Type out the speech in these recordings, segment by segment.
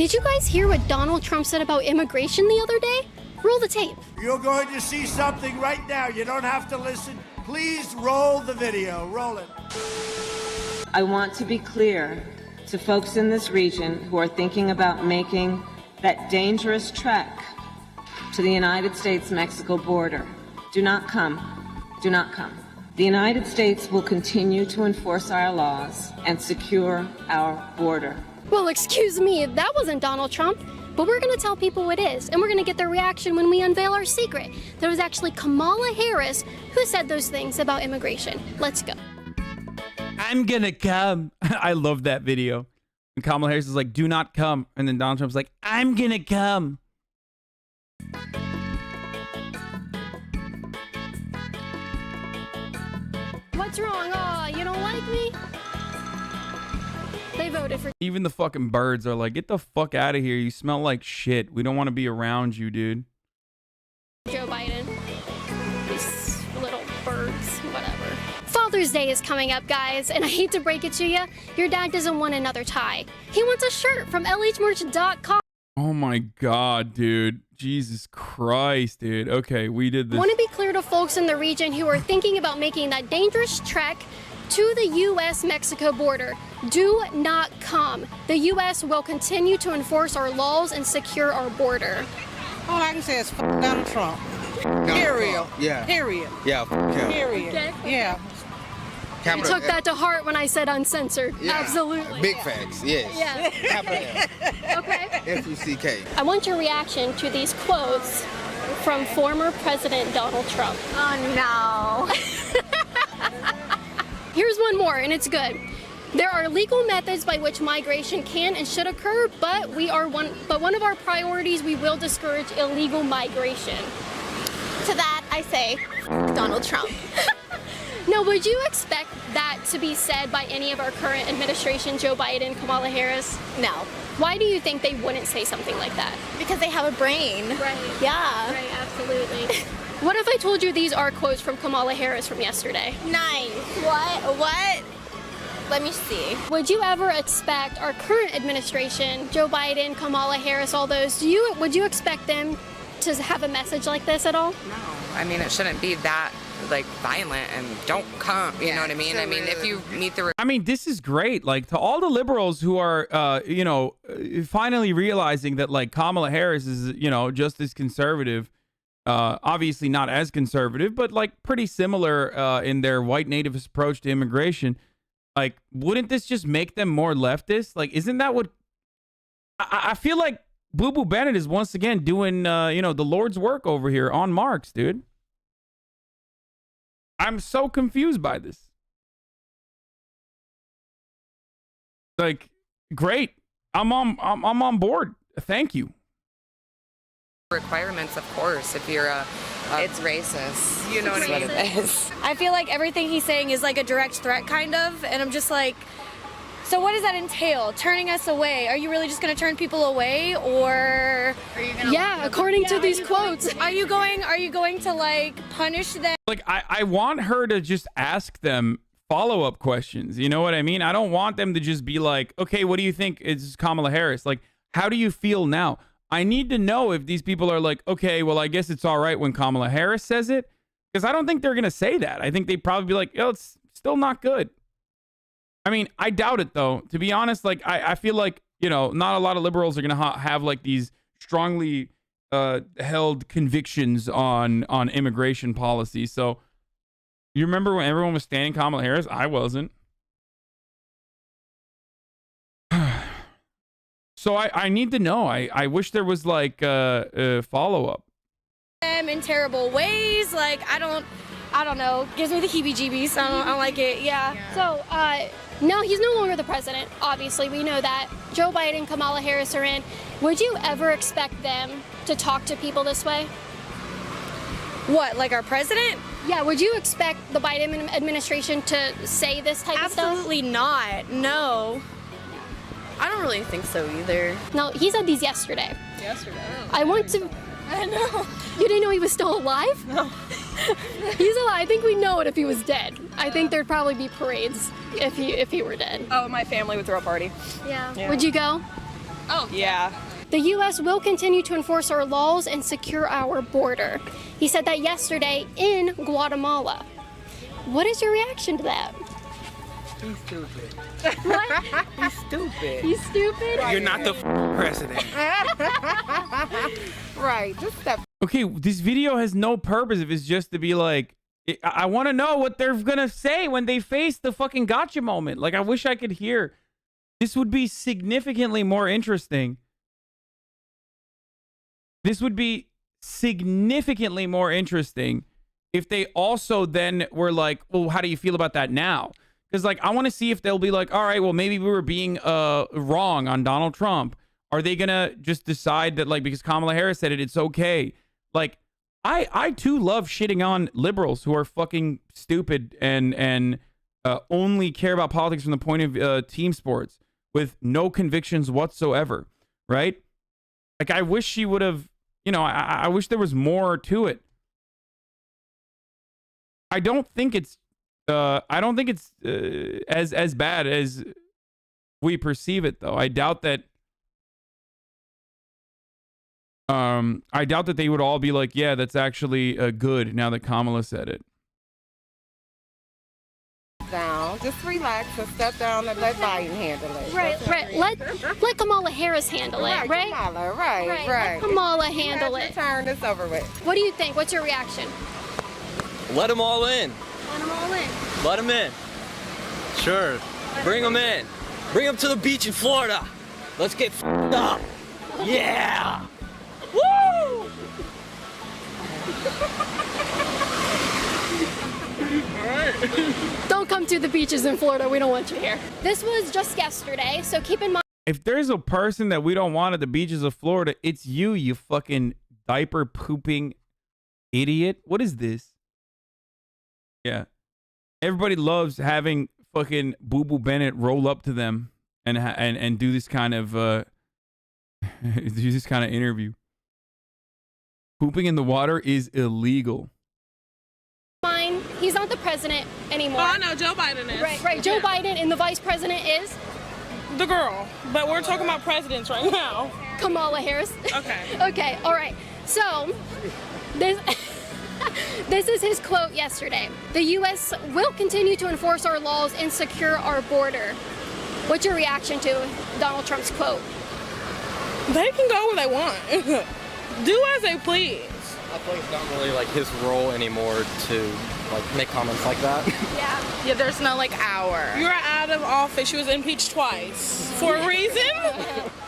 Did you guys hear what Donald Trump said about immigration the other day? Roll the tape. You're going to see something right now. You don't have to listen. Please roll the video. Roll it. I want to be clear to folks in this region who are thinking about making that dangerous trek to the United States-Mexico border. Do not come. Do not come. The United States will continue to enforce our laws and secure our border. Well, excuse me, that wasn't Donald Trump. But we're gonna tell people it is, and we're gonna get their reaction when we unveil our secret. There was actually Kamala Harris who said those things about immigration. Let's go. I'm gonna come. I love that video. And Kamala Harris is like, do not come. And then Donald Trump's like, I'm gonna come. What's wrong? Oh, you don't like me? They voted for... Even the fucking birds are like, get the fuck out of here. You smell like shit. We don't want to be around you, dude. Joe Biden. These little birds, whatever. Father's Day is coming up, guys, and I hate to break it to you, your dad doesn't want another tie. He wants a shirt from lhmerch.com. Oh my god, dude. Jesus Christ, dude. Okay, we did this. I want to be clear to folks in the region who are thinking about making that dangerous trek to the U.S.-Mexico border. Do not come. The U.S. will continue to enforce our laws and secure our border. All I can say is f Donald Trump. Period. Yeah. Period. Yeah, him. Period. Okay. Yeah. I took that to heart when I said uncensored. Yeah. Absolutely. Big facts, yes. Yeah. Capital Okay. F-U-C-K. I want your reaction to these quotes from former President Donald Trump. Oh no. Here's one more, and it's good. There are legal methods by which migration can and should occur, but one of our priorities, we will discourage illegal migration. To that, I say, Donald Trump. Now, would you expect that to be said by any of our current administration, Joe Biden, Kamala Harris? No. Why do you think they wouldn't say something like that? Because they have a brain. Right. Yeah. Right, absolutely. What if I told you these are quotes from Kamala Harris from yesterday? Nice. What? Let me see. Would you ever expect our current administration, Joe Biden, Kamala Harris, all those, would you expect them to have a message like this at all? No. I mean, it shouldn't be that, like, violent and don't come, you know what I mean? I mean, if you meet the... I mean, this is great. Like, to all the liberals who are, finally realizing that, like, Kamala Harris is, just as conservative, obviously not as conservative, but, like, pretty similar in their white nativist approach to immigration. Like, wouldn't this just make them more leftist? Like, isn't that what... I feel like Boo Boo Bennett is once again doing, the Lord's work over here on Marx, dude. I'm so confused by this. Like, great. I'm on board. Thank you. requirements, of course, if you're it's racist. You know what I mean? It is. I feel like everything he's saying is like a direct threat, kind of, and I'm just like, so what does that entail? Turning us away? Are you really just going to turn people away, or? Are you gonna yeah, according to these quotes. Are you going to like punish them? Like, I want her to just ask them follow-up questions. You know what I mean? I don't want them to just be like, okay, what do you think is Kamala Harris? Like, how do you feel now? I need to know if these people are like, okay, well, I guess it's all right when Kamala Harris says it. Because I don't think they're going to say that. I think they'd probably be like, yo, it's still not good. I mean, I doubt it, though. To be honest, like, I feel like, you know, not a lot of liberals are going to have like these strongly held convictions on immigration policy. So you remember when everyone was standing Kamala Harris? I wasn't. So I need to know. I wish there was like a follow-up. Them in terrible ways. Like, I don't know. Gives me the heebie-jeebies. I don't like it. Yeah. So, no, he's no longer the president. Obviously, we know that. Joe Biden, Kamala Harris are in. Would you ever expect them to talk to people this way? What, like our president? Yeah, would you expect the Biden administration to say this type of stuff? Absolutely not. No. I don't really think so either. No, he said these yesterday. Yesterday. I want to... I know. You didn't know he was still alive? No. He's alive. I think we know it if he was dead. I think there'd probably be parades if he were dead. Oh, my family would throw a party. Yeah. Would you go? Oh, yeah. The U.S. will continue to enforce our laws and secure our border. He said that yesterday in Guatemala. What is your reaction to that? He's stupid. What? He's stupid. He's stupid? You're not the president. Right. Just step. Okay, this video has no purpose if it's just to be like, I want to know what they're gonna say when they face the fucking gotcha moment. Like, I wish I could hear. This would be significantly more interesting. This would be significantly more interesting if they also then were like, well, how do you feel about that now? Because, like, I want to see if they'll be like, all right, well, maybe we were being wrong on Donald Trump. Are they going to just decide that, like, because Kamala Harris said it, it's okay? Like, I too love shitting on liberals who are fucking stupid and only care about politics from the point of team sports with no convictions whatsoever, right? Like, I wish she would have, you know, I wish there was more to it. I don't think it's as bad as we perceive it, though. I doubt that they would all be like, yeah, that's actually good now that Kamala said it. Down. Just relax and step down and let Biden handle it. Right. Let Kamala Harris handle it, right? Kamala, right. Let Kamala handle it. Turn this over with. What do you think? What's your reaction? Let them all in. Let them all in. Let them in. Sure. Bring them in. Bring them to the beach in Florida. Let's get f***ed up. Yeah. Woo! Don't come to the beaches in Florida. We don't want you here. This was just yesterday, so keep in mind. If there's a person that we don't want at the beaches of Florida, it's you, you fucking diaper pooping idiot. What is this? Yeah. Everybody loves having fucking Boo Boo Bennett roll up to them and do this kind of interview. Pooping in the water is illegal. Fine. He's not the president anymore. Oh, no, Joe Biden is. Right. Joe Biden, and the vice president is The girl. But we're talking about presidents right now. Kamala Harris. Okay. Okay. All right. So this this is his quote yesterday. The U.S. will continue to enforce our laws and secure our border. What's your reaction to Donald Trump's quote? They can go where they want. Do as they please. I feel like it's not really like his role anymore to like make comments like that. Yeah, there's no like hour. You're out of office. She was impeached twice for a reason.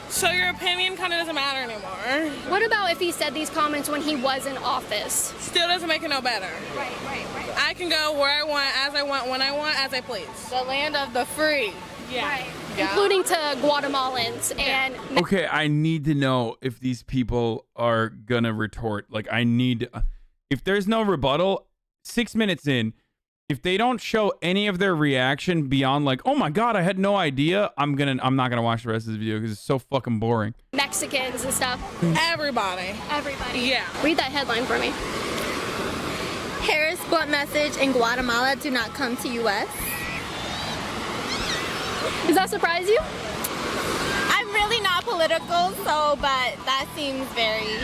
So your opinion kind of doesn't matter anymore. What about if he said these comments when he was in office? Still doesn't make it no better. Right. I can go where I want, as I want, when I want, as I please. The land of the free. Yeah. Right. Yeah. Including to Guatemalans and. Okay, I need to know if these people are gonna retort. Like, I need, if there's no rebuttal, 6 minutes in, if they don't show any of their reaction beyond like, oh my god, I had no idea, I'm not gonna watch the rest of the video because it's so fucking boring. Mexicans and stuff. Everybody. Yeah. Read that headline for me. Harris blunt message in Guatemala: do not come to U.S. Does that surprise you? I'm really not political, but that seems very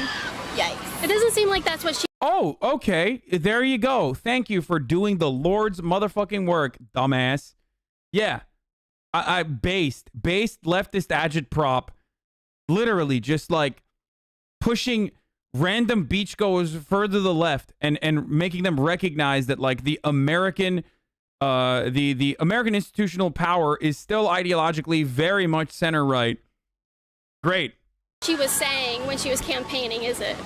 yikes. It doesn't seem like that's what she. Oh, okay. There you go. Thank you for doing the Lord's motherfucking work, dumbass. Yeah. I based leftist agitprop, literally just like pushing random beachgoers further to the left and making them recognize that like the American the American institutional power is still ideologically very much center right. Great. She was saying when she was campaigning, is it?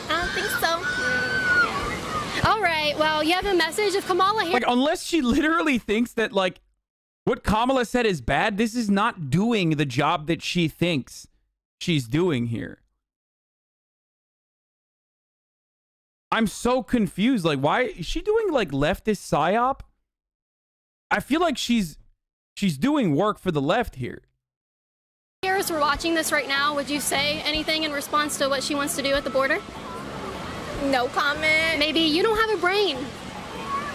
I don't think so. All right. Well, you have a message of Kamala Harris. Like, unless she literally thinks that like what Kamala said is bad, this is not doing the job that she thinks she's doing here. I'm so confused. Like, why is she doing like leftist psyop? I feel like she's doing work for the left here. Harris, we're watching this right now. Would you say anything in response to what she wants to do at the border? No comment. Maybe you don't have a brain.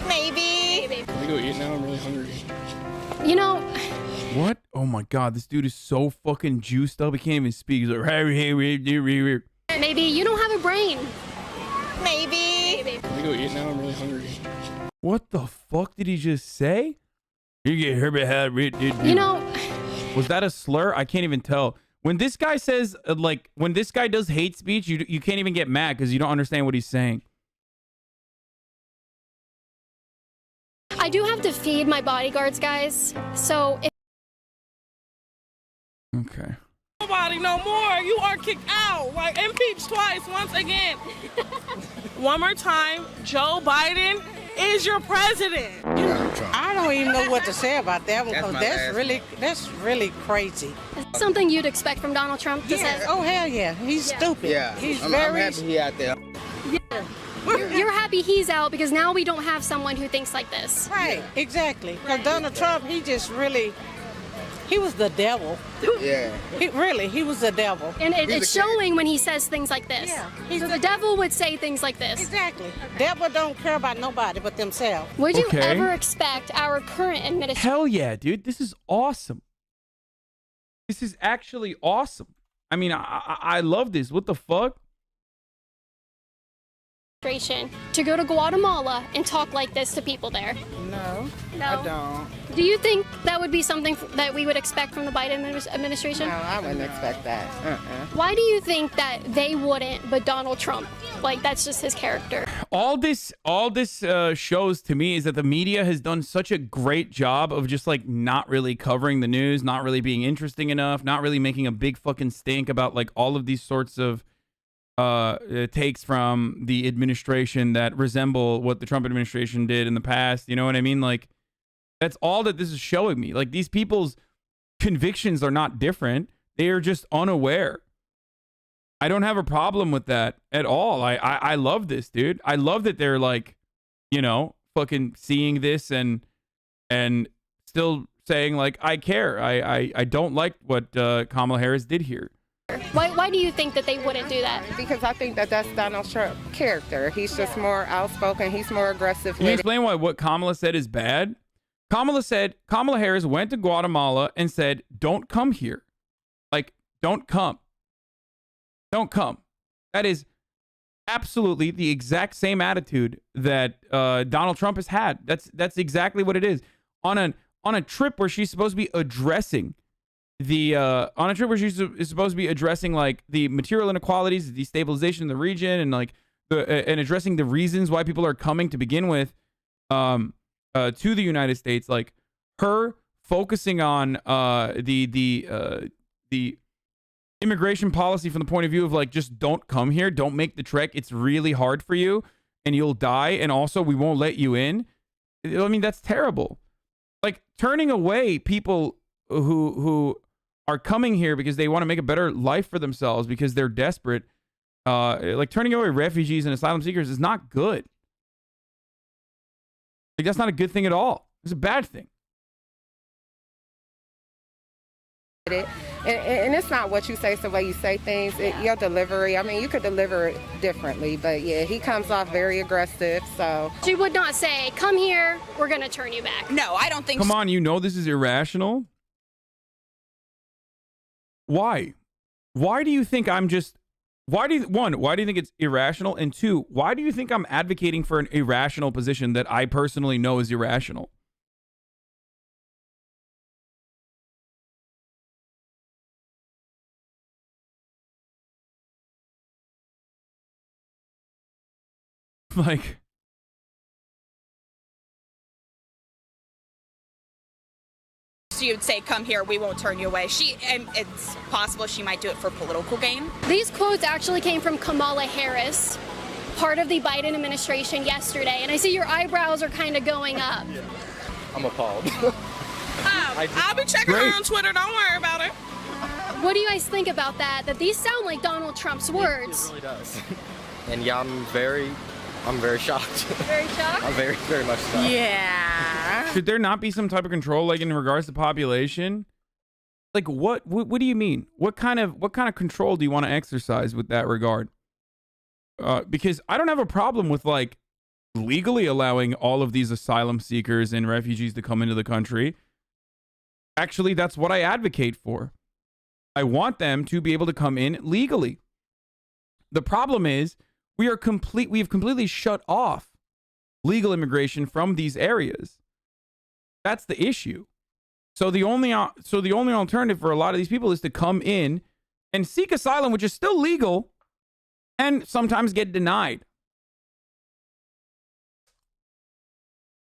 Maybe. Can we go eat now? I'm really hungry. You know. What oh my God, this dude is so fucking juiced up. He can't even speak. He's like, Maybe you don't have a brain. Maybe. Can we go eat now? I'm really hungry. what the fuck did he just say? You get You know, was that a slur? I can't even tell. When this guy says, like, when this guy does hate speech, you can't even get mad because you don't understand what he's saying. I do have to feed my bodyguards, guys. So if Okay. Nobody no more. You are kicked out. Like, impeached twice, once again. One more time, Joe Biden is your president. I don't even know what to say about that one, because That's that's really crazy. something you'd expect from Donald Trump to say. Oh, hell yeah. He's stupid. Yeah. He's I'm very... happy he out there. You're happy he's out because now we don't have someone who thinks like this. Right, exactly. Because Donald Trump, he just really... He was the devil. Yeah. He was the devil. And it's showing when he says things like this. Yeah. So the devil would say things like this. Exactly. Devil don't care about nobody but themselves. Would you Okay. ever expect our current administration? Hell yeah, dude. This is awesome. This is actually awesome. I mean, I love this. What the fuck? To go to Guatemala and talk like this to people there? No, No. I don't. Do you think that would be something that we would expect from the Biden administration? No, I wouldn't expect that. Why do you think that they wouldn't, but Donald Trump? Like, that's just his character. All this shows to me is that the media has done such a great job of just like not really covering the news, not really being interesting enough, not really making a big fucking stink about like all of these sorts of takes from the administration that resemble what the Trump administration did in the past. You know what I mean? Like, that's all that this is showing me. Like, these people's convictions are not different. They are just unaware. I don't have a problem with that at all. I love this, dude. I love that they're like, you know, fucking seeing this and still saying like, I care. I don't like what Kamala Harris did here. Why do you think that they wouldn't do that? Because I think that that's Donald Trump's character. He's just more outspoken. He's more aggressive. Can you explain why what Kamala said is bad? Kamala Harris went to Guatemala and said, don't come here. Like, don't come. Don't come. That is absolutely the exact same attitude that Donald Trump has had. That's exactly what it is. On a trip where she's supposed to be addressing like the material inequalities, the destabilization in the region, and like and addressing the reasons why people are coming to begin with to the United States. Like, her focusing on the immigration policy from the point of view of like, just don't come here, don't make the trek, it's really hard for you and you'll die, and also we won't let you in. I mean, that's terrible. Like, turning away people who are coming here because they want to make a better life for themselves because they're desperate, like turning away refugees and asylum seekers is not good. Like, that's not a good thing at all. It's a bad thing. And it's not what you say, it's the way you say things. Your delivery, I mean, you could deliver it differently, but yeah, he comes off very aggressive, so. She would not say, come here, we're going to turn you back. No, I don't think Come on, you know this is irrational. Why? Why do you think I'm just... why do you think it's irrational? And two, why do you think I'm advocating for an irrational position that I personally know is irrational? Like... she would say, come here, we won't turn you away. And it's possible she might do it for political gain. These quotes actually came from Kamala Harris, part of the Biden administration yesterday. And I see your eyebrows are kind of going up. I'm appalled. I'll be checking her on Twitter. Don't worry about it. What do you guys think about that? That these sound like Donald Trump's words. It really does. And yeah, I'm very shocked. Very shocked? I'm very, very much shocked. Yeah. Should there not be some type of control, like in regards to population? Like, what do you mean? What kind of control do you want to exercise with that regard? Because I don't have a problem with like legally allowing all of these asylum seekers and refugees to come into the country. Actually, that's what I advocate for. I want them to be able to come in legally. The problem is we have completely shut off legal immigration from these areas. That's the issue. So the only alternative for a lot of these people is to come in and seek asylum, which is still legal, and sometimes get denied.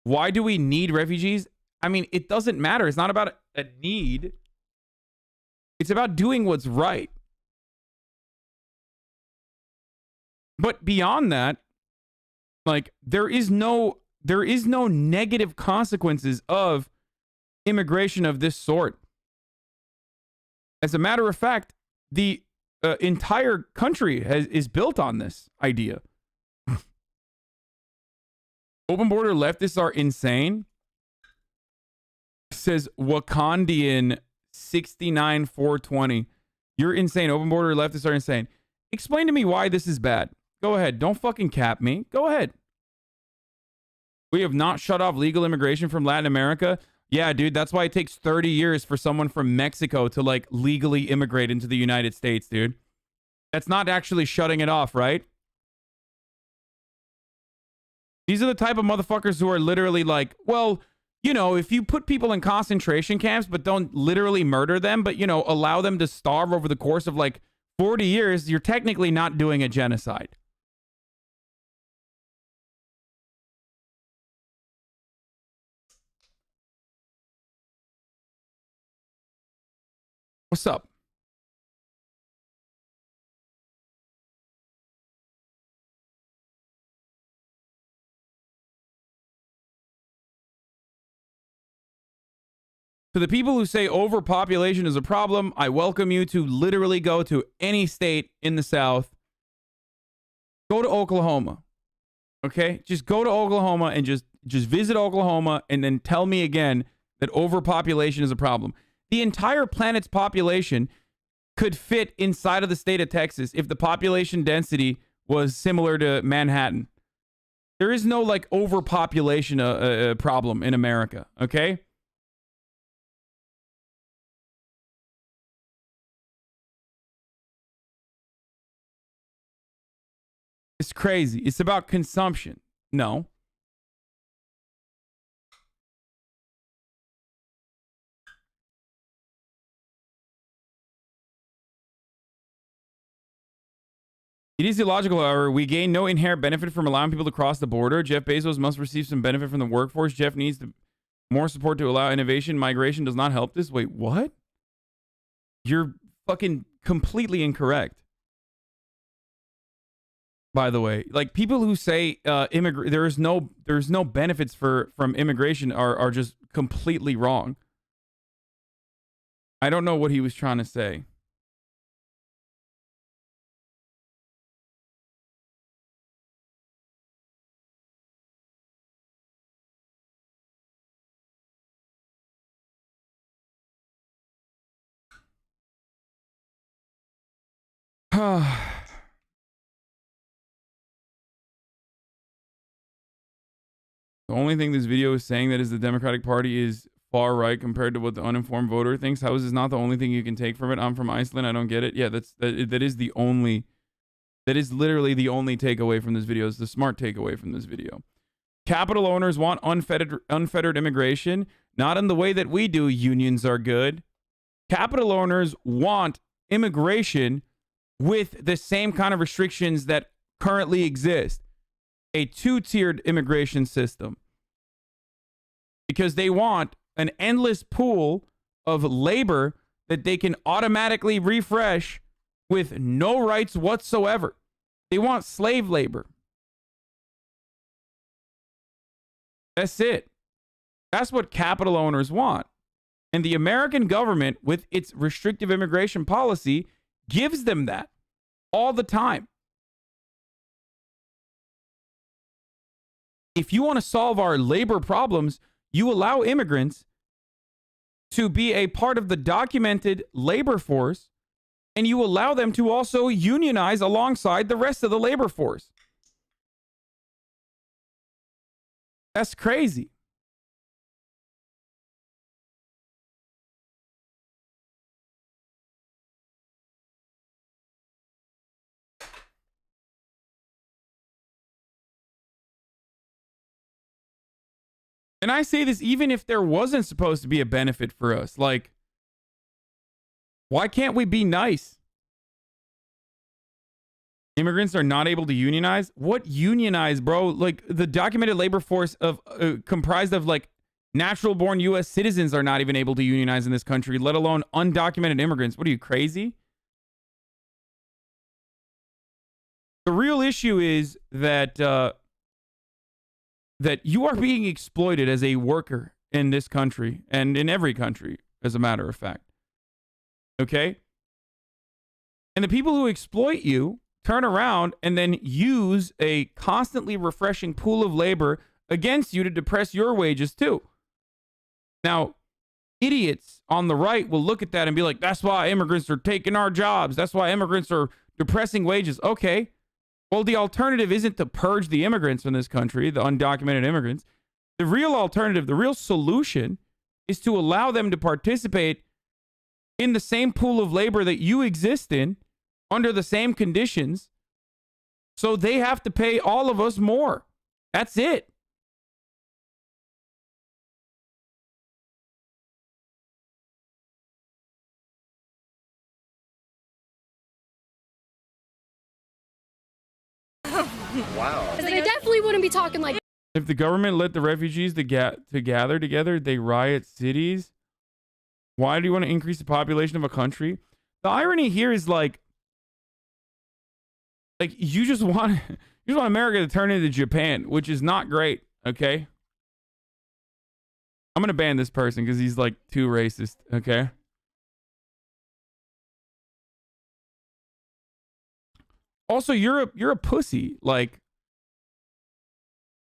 Why do we need refugees? I mean, it doesn't matter. It's not about a need. It's about doing what's right. But beyond that, like, there is no negative consequences of immigration of this sort. As a matter of fact, the entire country is built on this idea. Open border leftists are insane. Says Wakandian 69420. You're insane. Open border leftists are insane. Explain to me why this is bad. Go ahead. Don't fucking cap me. Go ahead. We have not shut off legal immigration from Latin America. Yeah, dude, that's why it takes 30 years for someone from Mexico to, like, legally immigrate into the United States, dude. That's not actually shutting it off, right? These are the type of motherfuckers who are literally like, well, you know, if you put people in concentration camps but don't literally murder them, but, you know, allow them to starve over the course of, like, 40 years, you're technically not doing a genocide. What's up? To the people who say overpopulation is a problem, I welcome you to literally go to any state in the South. Go to Oklahoma. Okay? Just go to Oklahoma and just visit Oklahoma and then tell me again that overpopulation is a problem. The entire planet's population could fit inside of the state of Texas if the population density was similar to Manhattan. There is no, like, overpopulation problem in America, okay? It's crazy. It's about consumption. No. It is illogical, however. We gain no inherent benefit from allowing people to cross the border. Jeff Bezos must receive some benefit from the workforce. Jeff needs more support to allow innovation. Migration does not help this. Wait, what? You're fucking completely incorrect. By the way, like, people who say there's no benefits from immigration are just completely wrong. I don't know what he was trying to say. The only thing this video is saying that is the Democratic Party is far right compared to what the uninformed voter thinks. How is this not the only thing you can take from it? I'm from Iceland. I don't get it. Yeah, that is literally the only takeaway from this video. Is the smart takeaway from this video. Capital owners want unfettered immigration, not in the way that we do. Unions are good. Capital owners want immigration with the same kind of restrictions that currently exist. A two-tiered immigration system. Because they want an endless pool of labor that they can automatically refresh with no rights whatsoever. They want slave labor. That's it. That's what capital owners want. And the American government, with its restrictive immigration policy, gives them that all the time. If you want to solve our labor problems, you allow immigrants to be a part of the documented labor force, and you allow them to also unionize alongside the rest of the labor force. That's crazy. And I say this even if there wasn't supposed to be a benefit for us. Like, why can't we be nice? Immigrants are not able to unionize? What unionize, bro? Like, the documented labor force of comprised of, like, natural-born U.S. citizens are not even able to unionize in this country, let alone undocumented immigrants. What are you, crazy? The real issue is that that you are being exploited as a worker in this country and in every country, as a matter of fact. Okay? And the people who exploit you turn around and then use a constantly refreshing pool of labor against you to depress your wages too. Now, idiots on the right will look at that and be like, that's why immigrants are taking our jobs. That's why immigrants are depressing wages. Okay. Well, the alternative isn't to purge the immigrants from this country, the undocumented immigrants. The real alternative, the real solution is to allow them to participate in the same pool of labor that you exist in under the same conditions. So they have to pay all of us more. That's it. Wow. They definitely wouldn't be talking like. If the government let the refugees to gather together, they riot cities. Why do you want to increase the population of a country? The irony here is like you just want America to turn into Japan, which is not great. Okay, I'm gonna ban this person because he's like too racist. Okay. Also, you're a pussy. Like,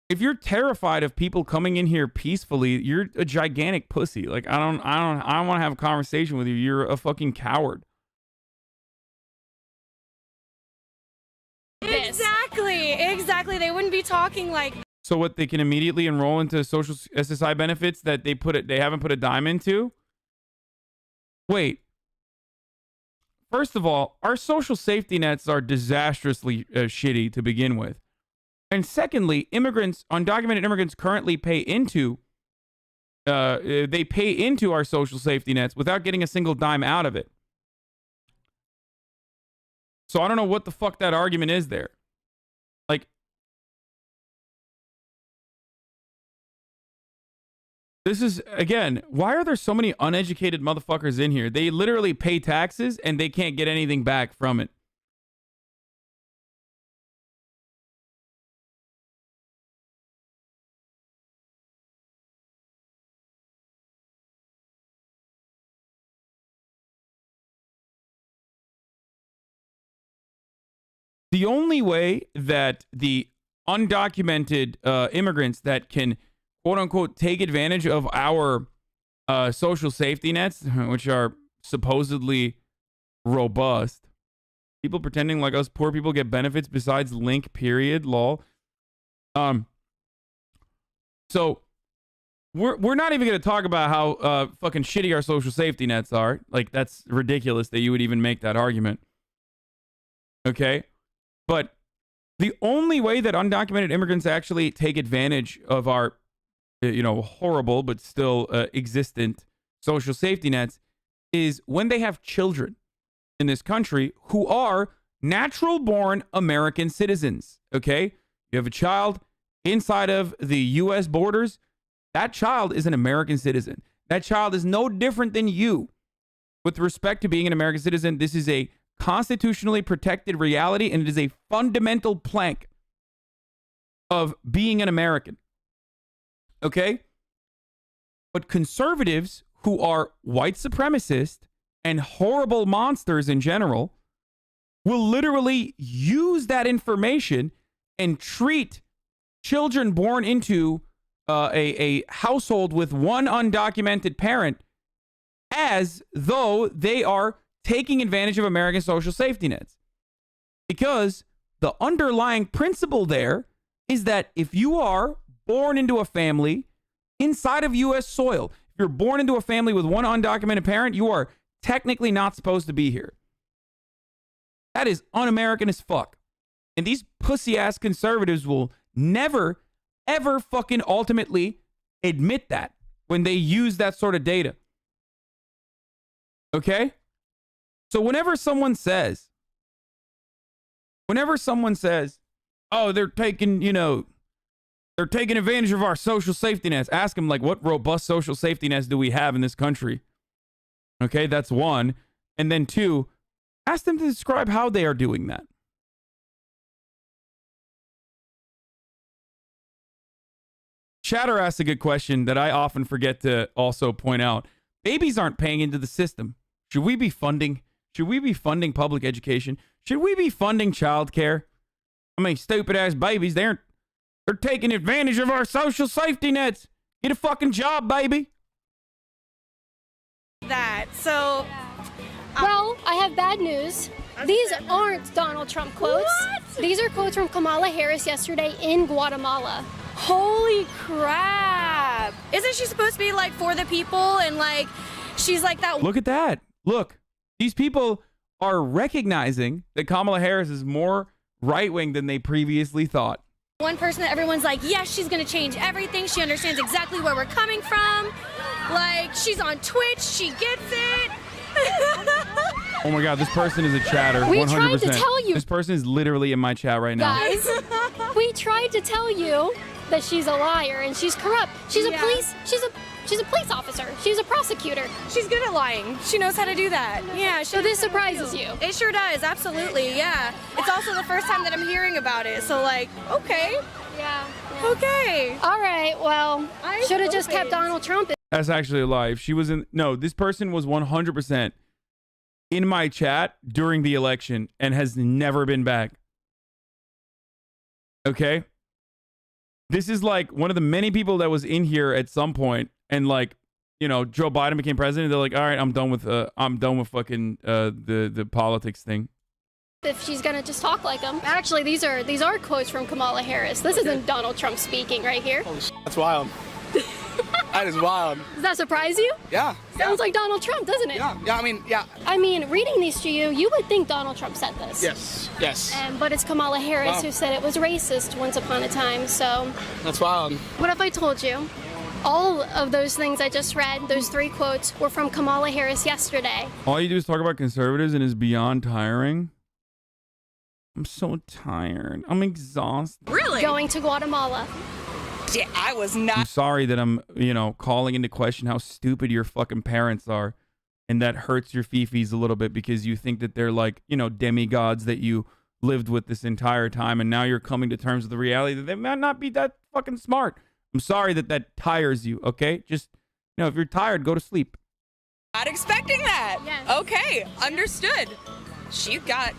if you're terrified of people coming in here peacefully, you're a gigantic pussy. Like, I don't want to have a conversation with you. You're a fucking coward. Exactly. They wouldn't be talking like. So what? They can immediately enroll into social SSI benefits that they haven't put a dime into. Wait. First of all, our social safety nets are disastrously shitty to begin with. And secondly, undocumented immigrants currently pay into our social safety nets without getting a single dime out of it. So I don't know what the fuck that argument is there. Like, this is, again, why are there so many uneducated motherfuckers in here? They literally pay taxes and they can't get anything back from it. The only way that the undocumented immigrants that can, quote unquote, take advantage of our social safety nets, which are supposedly robust, people pretending like us poor people get benefits besides link period, lol. So we're not even going to talk about how fucking shitty our social safety nets are. Like, that's ridiculous that you would even make that argument. Okay? But the only way that undocumented immigrants actually take advantage of our, horrible but still existent social safety nets is when they have children in this country who are natural-born American citizens. Okay? You have a child inside of the U.S. borders. That child is an American citizen. That child is no different than you with respect to being an American citizen. This is a constitutionally protected reality, and it is a fundamental plank of being an American. Okay? But conservatives who are white supremacists and horrible monsters in general will literally use that information and treat children born into a household with one undocumented parent as though they are taking advantage of American social safety nets. Because the underlying principle there is that if you are born into a family inside of U.S. soil, if you're born into a family with one undocumented parent, you are technically not supposed to be here. That is un-American as fuck. And these pussy-ass conservatives will never, ever fucking ultimately admit that when they use that sort of data. Okay? So whenever someone says, oh, they're taking, they're taking advantage of our social safety nets, ask them, like, what robust social safety nets do we have in this country? Okay, that's one. And then two, ask them to describe how they are doing that. Chatter asked a good question that I often forget to also point out. Babies aren't paying into the system. Should we be funding public education? Should we be funding childcare? I mean, stupid ass babies, they're taking advantage of our social safety nets. Get a fucking job, baby. So well, I have bad news. These aren't Donald Trump quotes. What? These are quotes from Kamala Harris yesterday in Guatemala. Holy crap. Isn't she supposed to be like for the people and like she's like that? Look at that. Look, these people are recognizing that Kamala Harris is more right-wing than they previously thought. One person that everyone's like, yes, she's going to change everything. She understands exactly where we're coming from. Like, she's on Twitch. She gets it. Oh my God, this person is a chatter. We 100%. tried to tell you. This person is literally in my chat right now. Guys, we tried to tell you that she's a liar and she's corrupt. She's a police officer. She's a prosecutor. She's good at lying. She knows how to do that. Yeah. So this surprises you. It sure does. Absolutely. Yeah. It's also the first time that I'm hearing about it. So like, okay. Yeah. Okay. All right. Well, should have just kept Donald Trump. That's actually a lie. If she was in, no, this person was 100% in my chat during the election and has never been back. Okay? This is like one of the many people that was in here at some point and like, Joe Biden became president. They're like, all right, I'm done with fucking the politics thing. If she's gonna just talk like him. Actually, these are quotes from Kamala Harris. This isn't Donald Trump speaking right here. Holy shit, that's wild. That is wild. Does that surprise you? Yeah. Sounds like Donald Trump, doesn't it? Yeah. I mean, reading these to you, you would think Donald Trump said this. Yes. But it's Kamala Harris who said it was racist once upon a time, so. That's wild. What if I told you all of those things I just read, those 3 quotes, were from Kamala Harris yesterday? All you do is talk about conservatives and is beyond tiring. I'm so tired. I'm exhausted. Really? Going to Guatemala. Yeah, I was not. I'm sorry that I'm, calling into question how stupid your fucking parents are. And that hurts your fifis a little bit because you think that they're like, demigods that you lived with this entire time. And now you're coming to terms with the reality that they might not be that fucking smart. I'm sorry that tires you, okay? Just, if you're tired, go to sleep. Not expecting that. Yes. Okay, understood. She got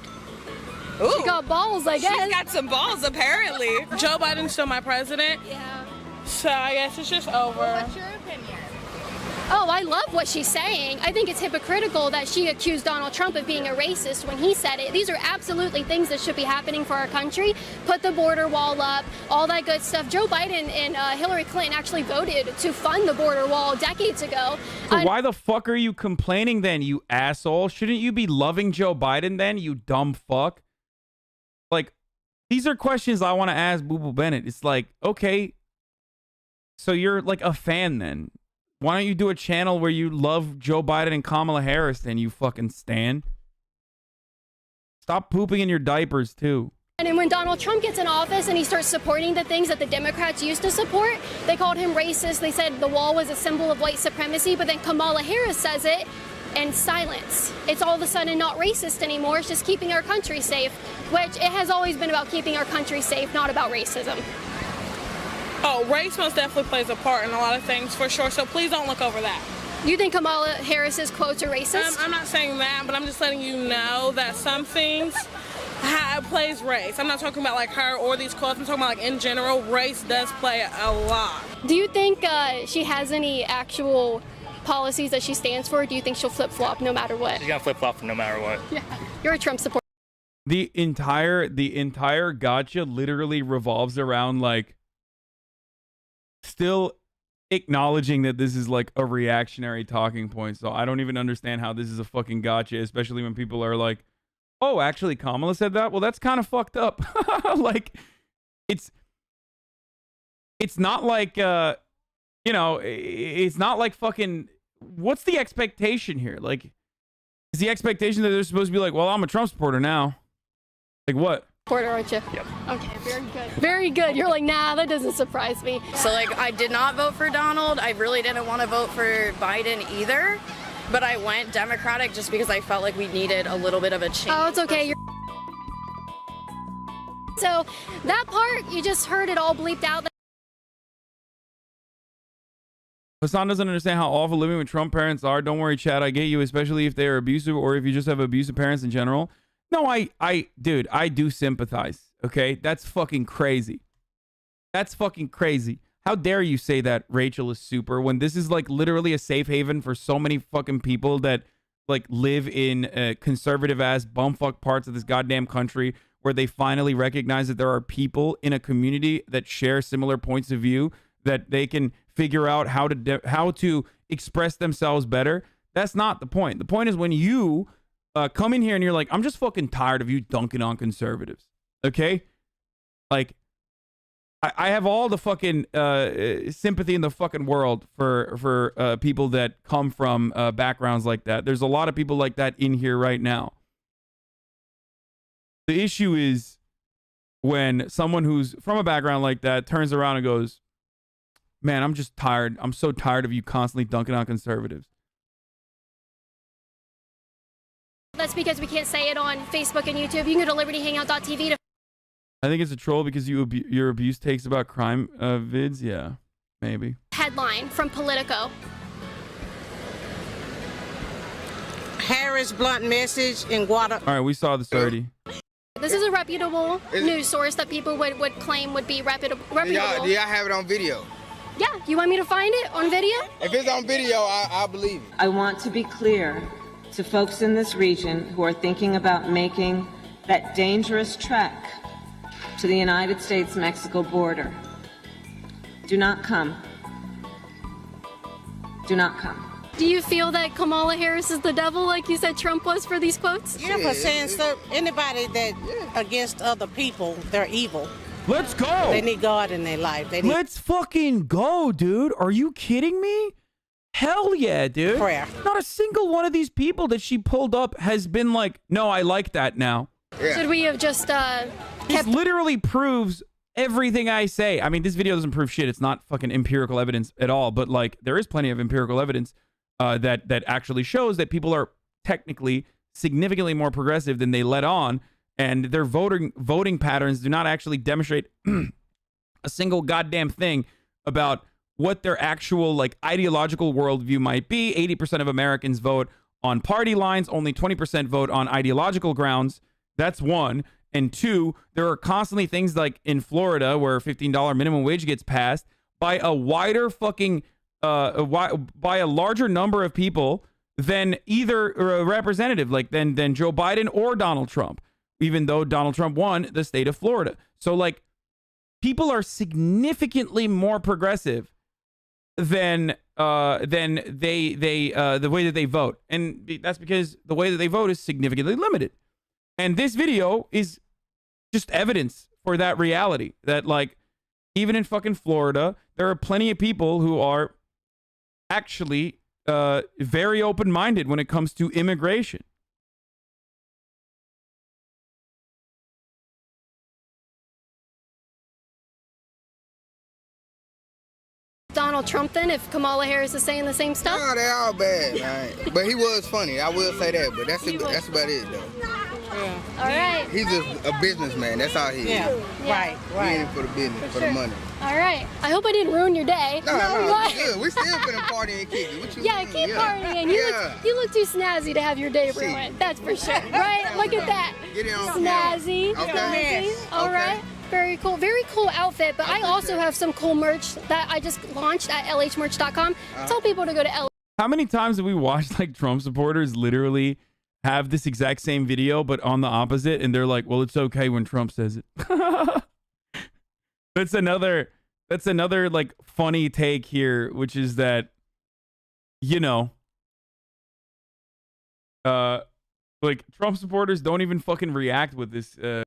balls, I guess. She's got some balls, apparently. Joe Biden's still my president. Yeah. So I guess it's just over. What's your opinion? Oh, I love what she's saying. I think it's hypocritical that she accused Donald Trump of being a racist when he said it. These are absolutely things that should be happening for our country. Put the border wall up, all that good stuff. Joe Biden and Hillary Clinton actually voted to fund the border wall decades ago. So why the fuck are you complaining then, you asshole? Shouldn't you be loving Joe Biden then, you dumb fuck? Like, these are questions I want to ask Boo Boo Bennett. It's like, okay, so you're like a fan then. Why don't you do a channel where you love Joe Biden and Kamala Harris then, you fucking stan? Stop pooping in your diapers, too. And when Donald Trump gets in office and he starts supporting the things that the Democrats used to support, they called him racist. They said the wall was a symbol of white supremacy, but then Kamala Harris says it and silence. It's all of a sudden not racist anymore. It's just keeping our country safe, which it has always been about keeping our country safe, not about racism. Oh, race most definitely plays a part in a lot of things, for sure. So please don't look over that. You think Kamala Harris's quotes are racist? I'm not saying that, but I'm just letting you know that some things plays race. I'm not talking about like her or these quotes. I'm talking about like in general, race does play a lot. Do you think she has any actual policies that she stands for? Or do you think she'll flip-flop no matter what? She's gonna flip-flop no matter what. Yeah, you're a Trump supporter. The entire gotcha literally revolves around like still acknowledging that this is like a reactionary talking point. So I don't even understand how this is a fucking gotcha, especially when people are like, oh, actually Kamala said that? Well, that's kind of fucked up. Like it's not like you know, it's not like fucking, what's the expectation here? Like, is the expectation that they're supposed to be like, well, I'm a Trump supporter now? Like what? Supporter, aren't you? Yep. Okay, very good. Very good. You're like, nah, that doesn't surprise me. So like, I did not vote for Donald. I really didn't want to vote for Biden either. But I went Democratic just because I felt like we needed a little bit of a change. Oh, it's okay. So that part, you just heard it all bleeped out. Hasan doesn't understand how awful living with Trump parents are. Don't worry, Chad. I get you, especially if they are abusive or if you just have abusive parents in general. No, dude, I do sympathize. Okay, that's fucking crazy. That's fucking crazy. How dare you say that Rachel is super when this is like literally a safe haven for so many fucking people that like live in conservative ass bumfuck parts of this goddamn country where they finally recognize that there are people in a community that share similar points of view, that they can figure out how to express themselves better. That's not the point. The point is when you come in here and you're like, I'm just fucking tired of you dunking on conservatives. Okay? Like, I have all the fucking sympathy in the fucking world for people that come from backgrounds like that. There's a lot of people like that in here right now. The issue is when someone who's from a background like that turns around and goes, man, I'm just tired. I'm so tired of you constantly dunking on conservatives. That's because we can't say it on Facebook and YouTube. You can go to libertyhangout.tv to. I think it's a troll because your abuse takes about crime vids. Yeah, maybe. Headline from Politico. Harris blunt message in Guatemala. All right, we saw this already. This is a reputable news source that people would claim would be reputable. Do y'all have it on video? Yeah, you want me to find it on video? If it's on video, I believe it. I want to be clear to folks in this region who are thinking about making that dangerous trek to the United States-Mexico border. Do not come. Do not come. Do you feel that Kamala Harris is the devil like you said Trump was for these quotes? Yeah, for saying stuff, anybody that against other people, they're evil. Let's go. They need God in their life. Let's fucking go, dude. Are you kidding me? Hell yeah, dude. Prayer. Not a single one of these people that she pulled up has been like, no, I like that now. Yeah. Should we have just This literally proves everything I say. I mean, this video doesn't prove shit. It's not fucking empirical evidence at all. But like, there is plenty of empirical evidence that actually shows that people are technically significantly more progressive than they let on, and their voting patterns do not actually demonstrate a single goddamn thing about what their actual like ideological worldview might be. 80% of Americans vote on party lines. Only 20% vote on ideological grounds. That's one. And two, there are constantly things like in Florida where $15 minimum wage gets passed by a wider fucking by a larger number of people than either a representative, like than Joe Biden or Donald Trump, even though Donald Trump won the state of Florida. So like, people are significantly more progressive than the way that they vote, and that's because the way that they vote is significantly limited. And this video is just evidence for that reality, that like, even in fucking Florida, there are plenty of people who are actually very open-minded when it comes to immigration. Donald Trump then, if Kamala Harris is saying the same stuff? No, they're all bad, man. But he was funny, I will say that, but that's about it, though. Yeah. All right. He's just a businessman, that's all he is. Yeah, right. He ain't in it for the business, for the money. All right. I hope I didn't ruin your day. No, it's good. We still finna party and kick it. What you Yeah, mean? keep partying. You look too snazzy to have your day ruined. That's for sure. Right? Look at that. Get it on Snazzy. camera. Snazzy. All right. Very cool. Very cool outfit. But I also have some cool merch that I just launched at lhmerch.com. Tell people to go to How many times have we watched like Trump supporters literally have this exact same video, but on the opposite, and they're like, well, it's okay when Trump says it. That's another like funny take here, which is that, you know, like Trump supporters don't even fucking react with this